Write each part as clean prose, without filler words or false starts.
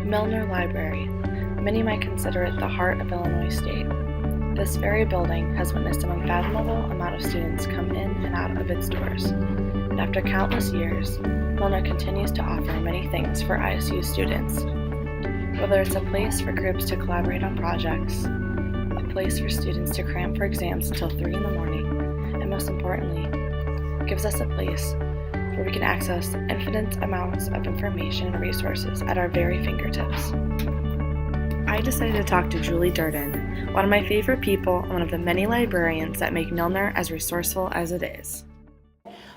Milner Library. Many might consider it the heart of Illinois State. This very building has witnessed an unfathomable amount of students come in and out of its doors. And after countless years, Milner continues to offer many things for ISU students. Whether it's a place for groups to collaborate on projects, a place for students to cram for exams until 3 in the morning, and most importantly, gives us a place where we can access infinite amounts of information and resources at our very fingertips. I decided to talk to Julie Durden, one of my favorite people and one of the many librarians that make Milner as resourceful as it is.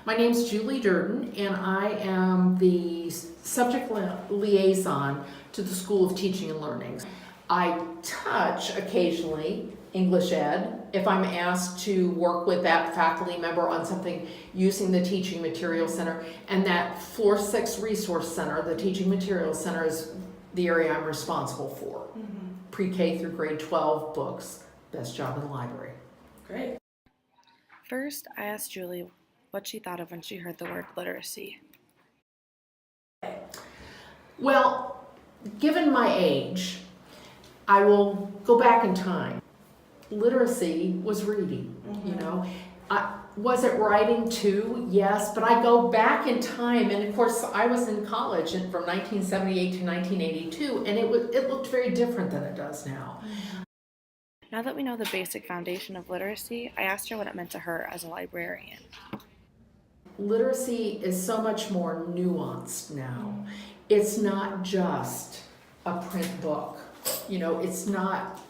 My name is Julie Durden, and I am the subject liaison to the School of Teaching and Learning. I touch occasionally English Ed if I'm asked to work with that faculty member on something using the Teaching Materials Center, and that Floor 6 Resource Center, the Teaching Materials Center, is the area I'm responsible for. Pre-K through grade 12 books, best job in the library. Great. First, I asked Julie what she thought of when she heard the word literacy. Well, given my age, I will go back in time. Literacy was reading, you know. Was it writing too? Yes, but I go back in time, and of course I was in college from 1978 to 1982, and it looked very different than it does now. Now that we know the basic foundation of literacy, I asked her what it meant to her as a librarian. Literacy is so much more nuanced now. It's not just a print book. You know, it's not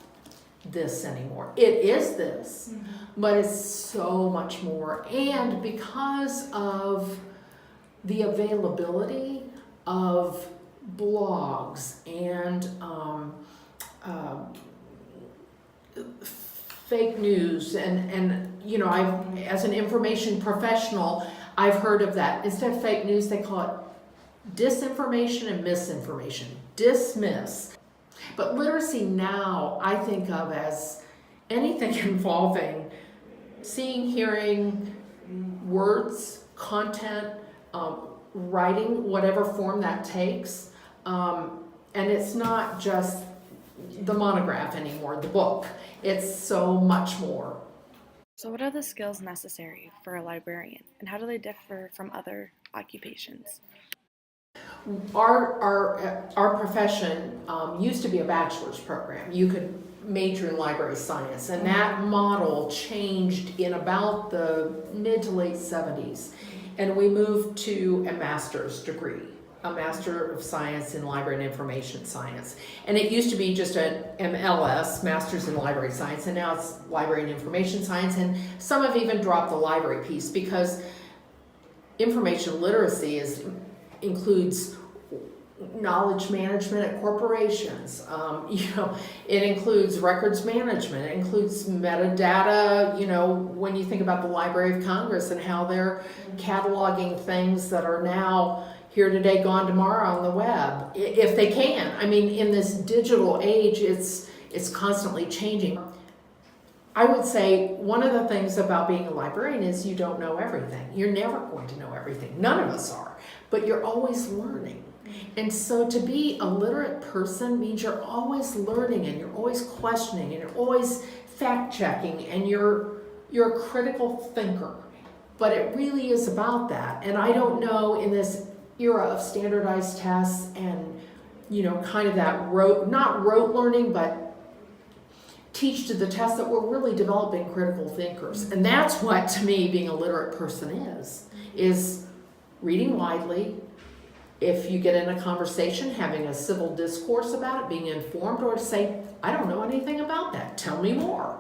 this anymore. It is this, but it's so much more. And because of the availability of blogs and fake news and you know, as an information professional, I've heard of that. Instead of fake news, they call it disinformation and misinformation. Dismiss. But literacy now I think of as anything involving seeing, hearing, words, content, writing, whatever form that takes. And it's not just the monograph anymore, the book. It's so much more. So what are the skills necessary for a librarian, and how do they differ from other occupations? Our profession used to be a bachelor's program. You could major in library science, and that model changed in about the mid to late 70s, and we moved to a master's degree, a Master of Science in Library and Information Science. And it used to be just an MLS, Masters in Library Science, and now it's Library and Information Science, and some have even dropped the library piece because information literacy includes knowledge management at corporations. You know, it includes records management. It includes metadata. You know, when you think about the Library of Congress and how they're cataloging things that are now here today, gone tomorrow on the web, if they can. I mean, in this digital age, it's constantly changing. I would say one of the things about being a librarian is you don't know everything. You're never going to know everything. None of us are, but you're always learning. And so to be a literate person means you're always learning, and you're always questioning, and you're always fact-checking, and you're a critical thinker. But it really is about that. And I don't know, in this era of standardized tests and, you know, kind of that not rote learning, but teach to the test, that we're really developing critical thinkers. And that's what, to me, being a literate person is reading widely. If you get in a conversation, having a civil discourse about it, being informed, or to say, I don't know anything about that, tell me more.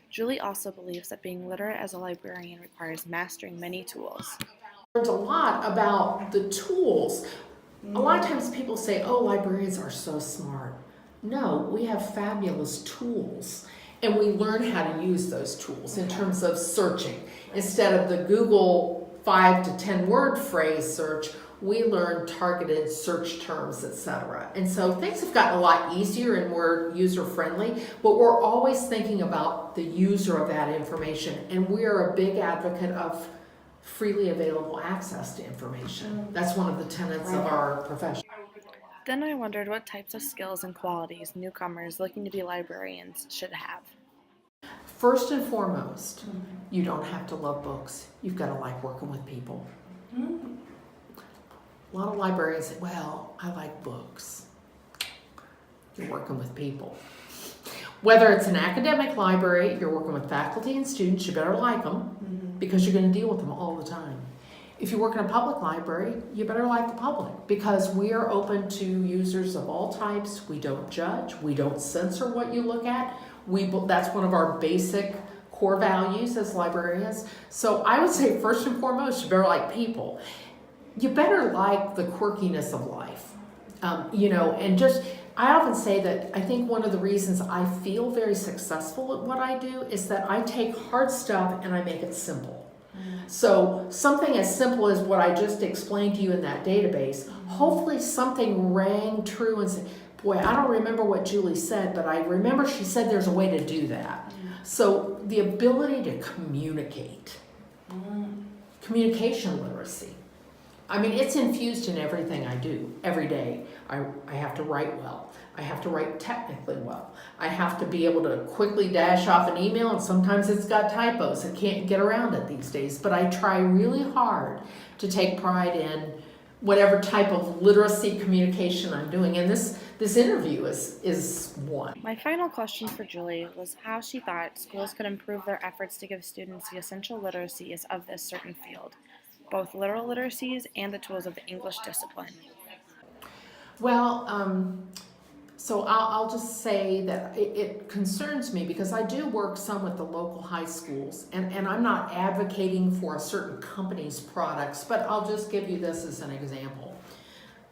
Julie also believes that being literate as a librarian requires mastering many tools. I learned a lot about the tools. A lot of times people say, oh, librarians are so smart. No, we have fabulous tools, and we learn how to use those tools in terms of searching. Instead of the Google 5 to 10 word phrase search, we learn targeted search terms, etc. And so things have gotten a lot easier and more user friendly, but we're always thinking about the user of that information, and we are a big advocate of freely available access to information. That's one of the tenets of our profession. Then I wondered what types of skills and qualities newcomers looking to be librarians should have. First and foremost, you don't have to love books. You've got to like working with people. A lot of librarians say, well, I like books. You're working with people. Whether it's an academic library, you're working with faculty and students, you better like them because you're going to deal with them all the time. If you work in a public library, you better like the public because we are open to users of all types. We don't judge. We don't censor what you look at. That's one of our basic core values as librarians. So I would say first and foremost, you better like people. You better like the quirkiness of life. And just, I often say that I think one of the reasons I feel very successful at what I do is that I take hard stuff and I make it simple. So something as simple as what I just explained to you in that database, hopefully something rang true and said, boy, I don't remember what Julie said, but I remember she said there's a way to do that. So the ability to communicate, communication literacy. I mean, it's infused in everything I do every day. I have to write well. I have to write technically well. I have to be able to quickly dash off an email, and sometimes it's got typos. I can't get around it these days, but I try really hard to take pride in whatever type of literacy communication I'm doing. And this interview is one. My final question for Julie was how she thought schools could improve their efforts to give students the essential literacies of this certain field, both literal literacies and the tools of the English discipline. Well, so I'll just say that it concerns me because I do work some with the local high schools, and I'm not advocating for a certain company's products, but I'll just give you this as an example.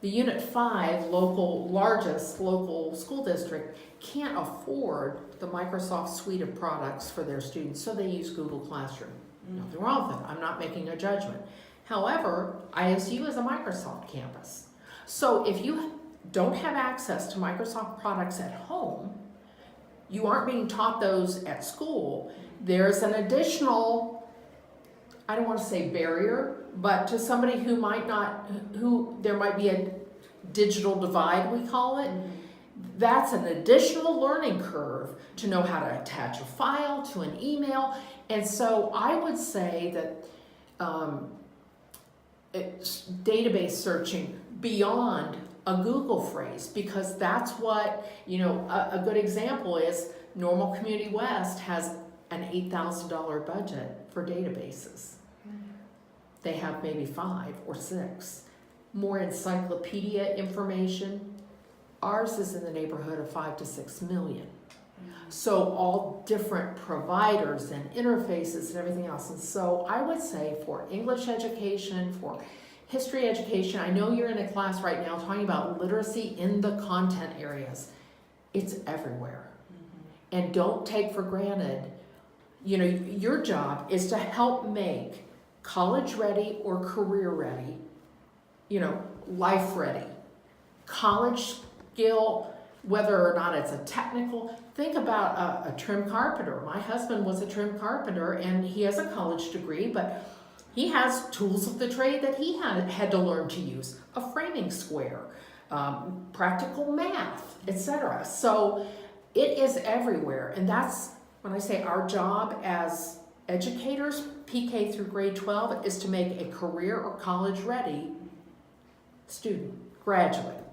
The Unit 5 largest local school district can't afford the Microsoft suite of products for their students, so they use Google Classroom. Nothing wrong with it. I'm not making a judgment. However, ISU is a Microsoft campus. So if you don't have access to Microsoft products at home, you aren't being taught those at school, there's an additional, I don't want to say barrier, but to somebody who there might be a digital divide, we call it, that's an additional learning curve to know how to attach a file to an email. And so I would say that it's database searching beyond a Google phrase, because that's what, a good example is Normal Community West has an $8,000 budget for databases. They have maybe 5 or 6. More encyclopedia information. Ours is in the neighborhood of 5 to 6 million. So all different providers and interfaces and everything else. And so I would say for English education, for history education, I know you're in a class right now talking about literacy in the content areas. It's everywhere. And don't take for granted, your job is to help make college ready or career ready, life ready, college skill, whether or not it's a technical. Think about a trim carpenter. My husband was a trim carpenter and he has a college degree, but he has tools of the trade that he had to learn to use, a framing square, practical math, etc. So it is everywhere. And that's when I say our job as educators, PK through grade 12, is to make a career or college ready student, graduate.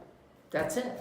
That's it.